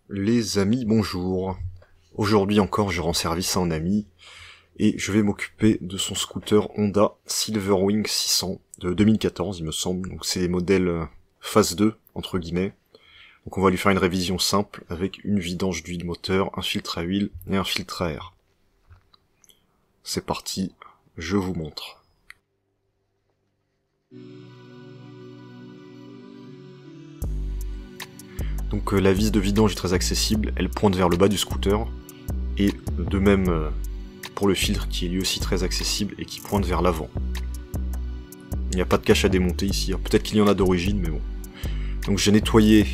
Les amis, bonjour. Aujourd'hui encore, je rends service à un ami et je vais m'occuper de son scooter Honda Silverwing 600 de 2014, il me semble. Donc c'est les modèles phase 2 entre guillemets. Donc on va lui faire une révision simple avec une vidange d'huile moteur, un filtre à huile et un filtre à air. C'est parti, je vous montre. Donc la vis de vidange est très accessible, elle pointe vers le bas du scooter, et de même pour le filtre qui est lui aussi très accessible et qui pointe vers l'avant. Il n'y a pas de cache à démonter ici, peut-être qu'il y en a d'origine, mais bon. Donc j'ai nettoyé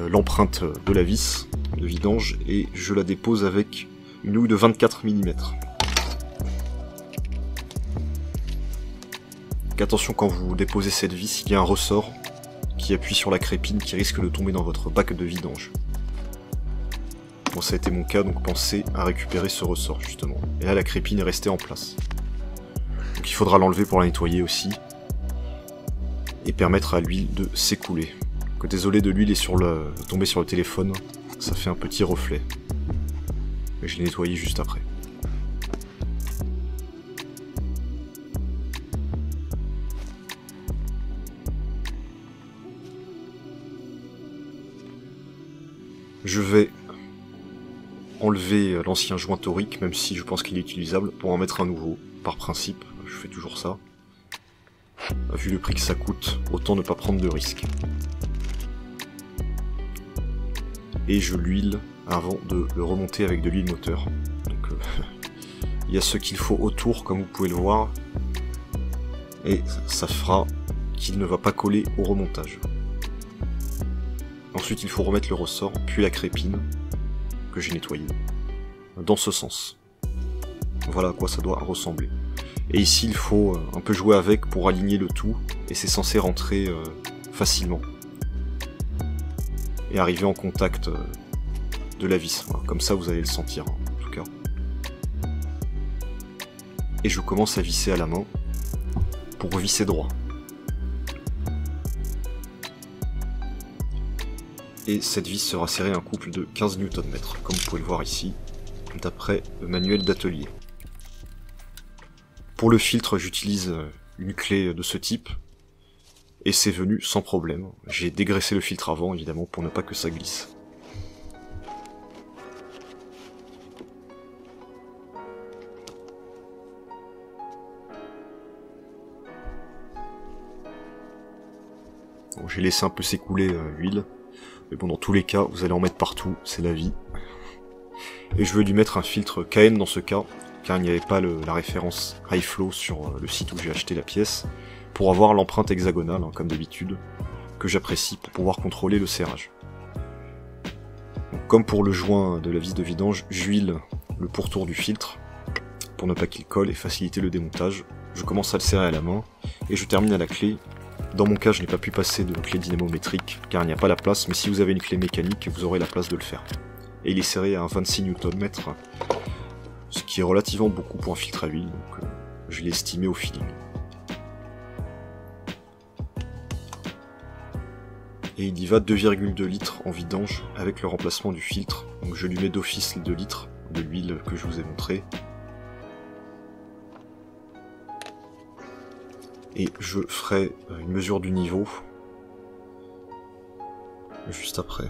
l'empreinte de la vis de vidange et je la dépose avec une houille de 24 mm. Donc attention, quand vous déposez cette vis, il y a un ressort qui appuie sur la crépine qui risque de tomber dans votre bac de vidange. Bon, ça a été mon cas, donc pensez à récupérer ce ressort justement. Et là la crépine est restée en place. Donc il faudra l'enlever pour la nettoyer aussi. Et permettre à l'huile de s'écouler. Désolé de l'huile est tombée sur le téléphone, ça fait un petit reflet. Mais je l'ai nettoyé juste après. Je vais enlever l'ancien joint torique, même si je pense qu'il est utilisable, pour en mettre un nouveau, par principe, je fais toujours ça. Vu le prix que ça coûte, autant ne pas prendre de risques. Et je l'huile avant de le remonter avec de l'huile moteur. Donc il y a ce qu'il faut autour, comme vous pouvez le voir, et ça fera qu'il ne va pas coller au remontage. Ensuite il faut remettre le ressort, puis la crépine, que j'ai nettoyée, dans ce sens. Voilà à quoi ça doit ressembler. Et ici il faut un peu jouer avec pour aligner le tout, et c'est censé rentrer facilement. Et arriver en contact de la vis. Voilà, comme ça vous allez le sentir en tout cas. Et je commence à visser à la main pour visser droit. Et cette vis sera serrée à un couple de 15 Nm, comme vous pouvez le voir ici, d'après le manuel d'atelier. Pour le filtre, j'utilise une clé de ce type, et c'est venu sans problème. J'ai dégraissé le filtre avant, évidemment, pour ne pas que ça glisse. Bon, j'ai laissé un peu s'écouler l'huile. Mais bon, dans tous les cas, vous allez en mettre partout, c'est la vie. Et je veux lui mettre un filtre KN dans ce cas, car il n'y avait pas la référence High Flow sur le site où j'ai acheté la pièce, pour avoir l'empreinte hexagonale, hein, comme d'habitude, que j'apprécie pour pouvoir contrôler le serrage. Donc, comme pour le joint de la vis de vidange, j'huile le pourtour du filtre, pour ne pas qu'il colle et faciliter le démontage. Je commence à le serrer à la main, et je termine à la clé. Dans mon cas, je n'ai pas pu passer de clé dynamométrique, car il n'y a pas la place, mais si vous avez une clé mécanique, vous aurez la place de le faire. Et il est serré à un 26 Nm, ce qui est relativement beaucoup pour un filtre à huile, donc je l'ai estimé au feeling. Et il y va 2,2 litres en vidange avec le remplacement du filtre, donc je lui mets d'office les 2 litres de l'huile que je vous ai montré. Et je ferai une mesure du niveau juste après.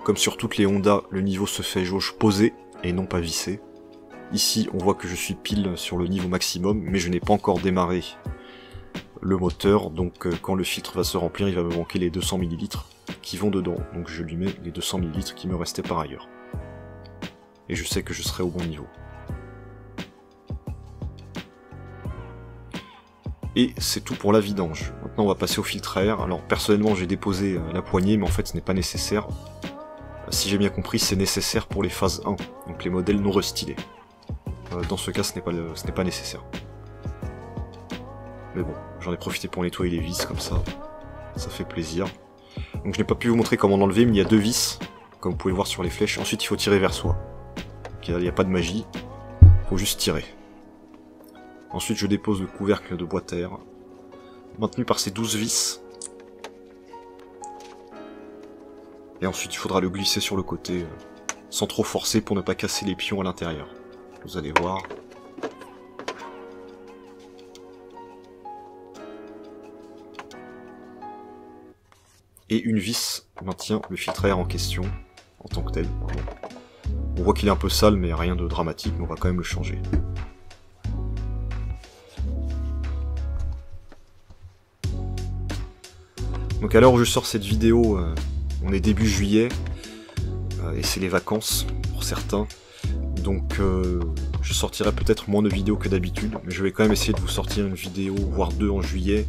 Comme sur toutes les Honda, le niveau se fait jauge posée et non pas vissée. Ici, on voit que je suis pile sur le niveau maximum, mais je n'ai pas encore démarré le moteur, donc quand le filtre va se remplir, il va me manquer les 200 ml qui vont dedans. Donc je lui mets les 200 ml qui me restaient par ailleurs. Et je sais que je serai au bon niveau. Et c'est tout pour la vidange. Maintenant on va passer au filtre à air. Alors personnellement j'ai déposé la poignée, mais en fait ce n'est pas nécessaire. Si j'ai bien compris, c'est nécessaire pour les phases 1, donc les modèles non restylés. Dans ce cas ce n'est pas nécessaire. Mais bon, j'en ai profité pour nettoyer les vis comme ça fait plaisir. Donc je n'ai pas pu vous montrer comment l'enlever, mais il y a 2 vis, comme vous pouvez le voir sur les flèches. Ensuite il faut tirer vers soi. Il n'y a pas de magie, faut juste tirer. Ensuite je dépose le couvercle de boîte à air maintenu par ces 12 vis. Et ensuite il faudra le glisser sur le côté, sans trop forcer pour ne pas casser les pions à l'intérieur. Vous allez voir. Et une vis maintient le filtre à air en question, en tant que tel. Pardon. On voit qu'il est un peu sale, mais rien de dramatique, mais on va quand même le changer. Donc à l'heure où je sors cette vidéo, on est début juillet, et c'est les vacances pour certains. Donc je sortirai peut-être moins de vidéos que d'habitude, mais je vais quand même essayer de vous sortir une vidéo, voire 2 en juillet,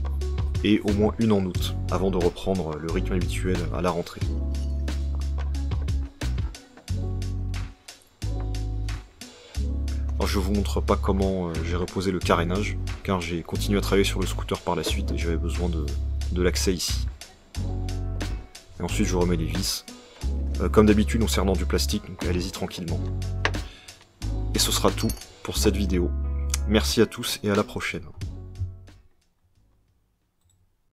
et au moins une en août, avant de reprendre le rythme habituel à la rentrée. Alors je vous montre pas comment j'ai reposé le carénage, car j'ai continué à travailler sur le scooter par la suite et j'avais besoin de l'accès ici. Et ensuite je remets les vis. Comme d'habitude on sert dans du plastique, donc allez-y tranquillement. Et ce sera tout pour cette vidéo. Merci à tous et à la prochaine.